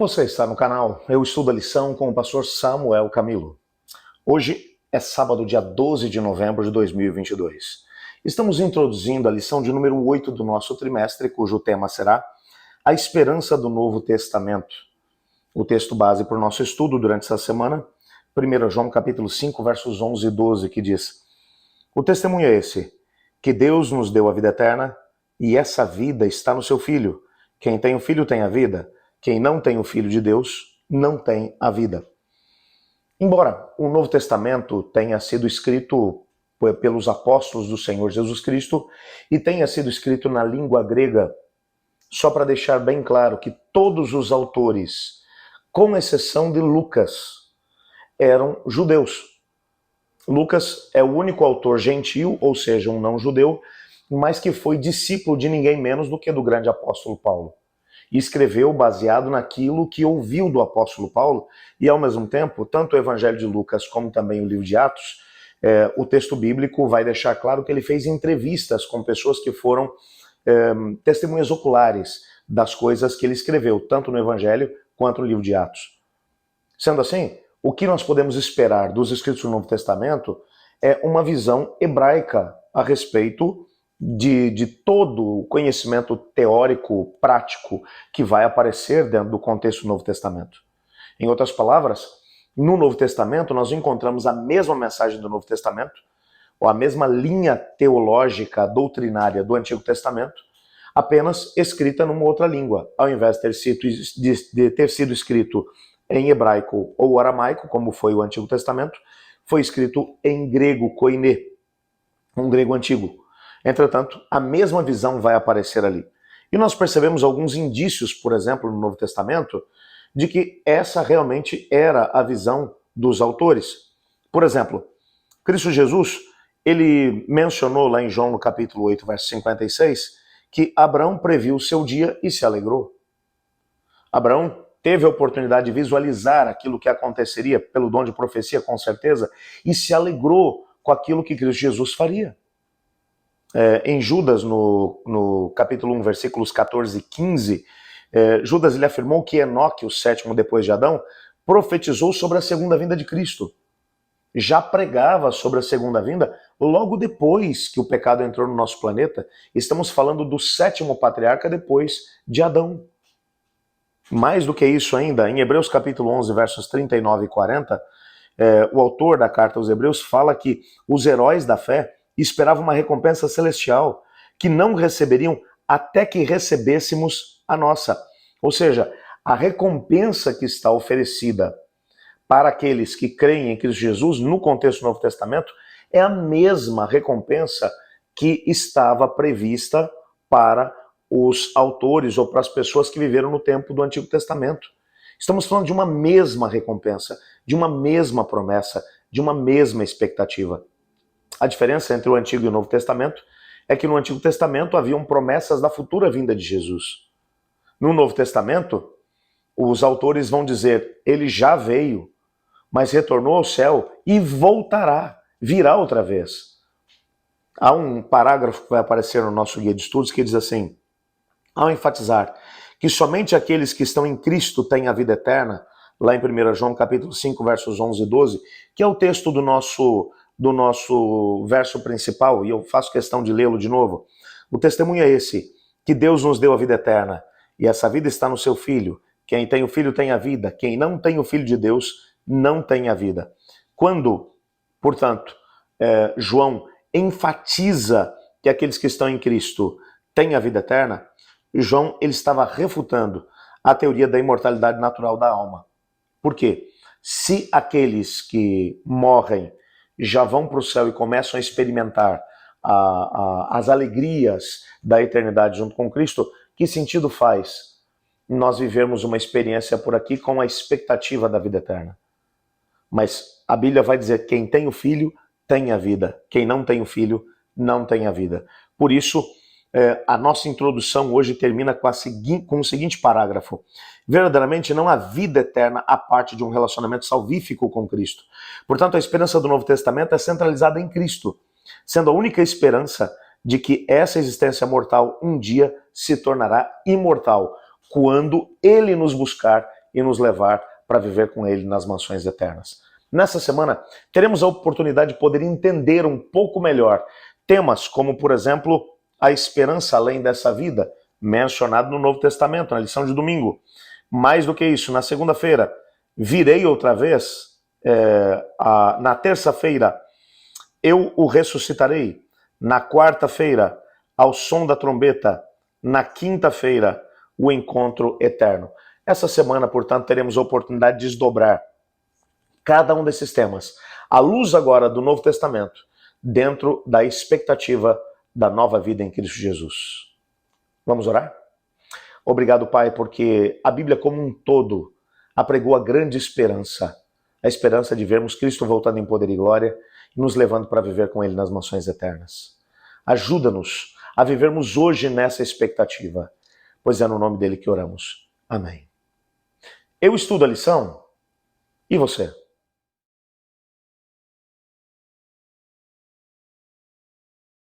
Você está no canal Eu Estudo a Lição com o pastor Samuel Camilo. Hoje é sábado, dia 12 de novembro de 2022. Estamos introduzindo a lição de número 8 do nosso trimestre, cujo tema será A Esperança do Novo Testamento. O texto base para o nosso estudo durante essa semana, 1 João capítulo 5, versos 11 e 12, que diz: O testemunho é esse, que Deus nos deu a vida eterna, e essa vida está no seu Filho. Quem tem o Filho tem a vida. Quem não tem o Filho de Deus não tem a vida. Embora o Novo Testamento tenha sido escrito pelos apóstolos do Senhor Jesus Cristo e tenha sido escrito na língua grega, só para deixar bem claro que todos os autores, com exceção de Lucas, eram judeus. Lucas é o único autor gentil, ou seja, um não-judeu, mas que foi discípulo de ninguém menos do que do grande apóstolo Paulo. E escreveu baseado naquilo que ouviu do apóstolo Paulo, e ao mesmo tempo, tanto o Evangelho de Lucas como também o livro de Atos, o texto bíblico vai deixar claro que ele fez entrevistas com pessoas que foram testemunhas oculares das coisas que ele escreveu, tanto no Evangelho quanto no livro de Atos. Sendo assim, o que nós podemos esperar dos escritos do Novo Testamento é uma visão hebraica a respeito de todo o conhecimento teórico, prático, que vai aparecer dentro do contexto do Novo Testamento. Em outras palavras, no Novo Testamento nós encontramos a mesma mensagem do Novo Testamento, ou a mesma linha teológica, doutrinária do Antigo Testamento, apenas escrita numa outra língua, ao invés de ter sido escrito em hebraico ou aramaico, como foi o Antigo Testamento, foi escrito em grego, koiné, um grego antigo. Entretanto, a mesma visão vai aparecer ali. E nós percebemos alguns indícios, por exemplo, no Novo Testamento, de que essa realmente era a visão dos autores. Por exemplo, Cristo Jesus, ele mencionou lá em João, no capítulo 8, verso 56, que Abraão previu o seu dia e se alegrou. Abraão teve a oportunidade de visualizar aquilo que aconteceria pelo dom de profecia, com certeza, e se alegrou com aquilo que Cristo Jesus faria. Em Judas, no capítulo 1, versículos 14 e 15, Judas ele afirmou que Enoque, o sétimo depois de Adão, profetizou sobre a segunda vinda de Cristo. Já pregava sobre a segunda vinda logo depois que o pecado entrou no nosso planeta. Estamos falando do sétimo patriarca depois de Adão. Mais do que isso ainda, em Hebreus capítulo 11, versos 39 e 40, o autor da carta aos Hebreus fala que os heróis da fé esperavam uma recompensa celestial, que não receberiam até que recebêssemos a nossa. Ou seja, a recompensa que está oferecida para aqueles que creem em Cristo Jesus, no contexto do Novo Testamento, é a mesma recompensa que estava prevista para os autores ou para as pessoas que viveram no tempo do Antigo Testamento. Estamos falando de uma mesma recompensa, de uma mesma promessa, de uma mesma expectativa. A diferença entre o Antigo e o Novo Testamento é que no Antigo Testamento haviam promessas da futura vinda de Jesus. No Novo Testamento, os autores vão dizer, ele já veio, mas retornou ao céu e voltará, virá outra vez. Há um parágrafo que vai aparecer no nosso guia de estudos que diz assim: ao enfatizar que somente aqueles que estão em Cristo têm a vida eterna, lá em 1 João capítulo 5, versos 11 e 12, que é o texto do nosso verso principal, e eu faço questão de lê-lo de novo. O testemunho é esse, que Deus nos deu a vida eterna, e essa vida está no seu Filho. Quem tem o Filho tem a vida, quem não tem o Filho de Deus não tem a vida. Quando, portanto, João enfatiza que aqueles que estão em Cristo têm a vida eterna, João ele estava refutando a teoria da imortalidade natural da alma. Por quê? Se aqueles que morrem já vão para o céu e começam a experimentar as alegrias da eternidade junto com Cristo, que sentido faz nós vivermos uma experiência por aqui com a expectativa da vida eterna? Mas a Bíblia vai dizer que quem tem o Filho tem a vida, quem não tem o Filho não tem a vida. Por isso, a nossa introdução hoje termina com o seguinte parágrafo: verdadeiramente não há vida eterna a parte de um relacionamento salvífico com Cristo. Portanto, a esperança do Novo Testamento é centralizada em Cristo, sendo a única esperança de que essa existência mortal um dia se tornará imortal, quando Ele nos buscar e nos levar para viver com Ele nas mansões eternas. Nessa semana, teremos a oportunidade de poder entender um pouco melhor temas como, por exemplo, a esperança além dessa vida, mencionado no Novo Testamento, na lição de domingo. Mais do que isso, na segunda-feira, virei outra vez, na terça-feira, eu o ressuscitarei. Na quarta-feira, ao som da trombeta. Na quinta-feira, o encontro eterno. Essa semana, portanto, teremos a oportunidade de desdobrar cada um desses temas, à luz agora do Novo Testamento, dentro da expectativa da nova vida em Cristo Jesus. Vamos orar? Obrigado, Pai, porque a Bíblia como um todo apregou a grande esperança, a esperança de vermos Cristo voltando em poder e glória e nos levando para viver com Ele nas mansões eternas. Ajuda-nos a vivermos hoje nessa expectativa, pois é no nome dele que oramos. Amém. Eu estudo a lição, e você?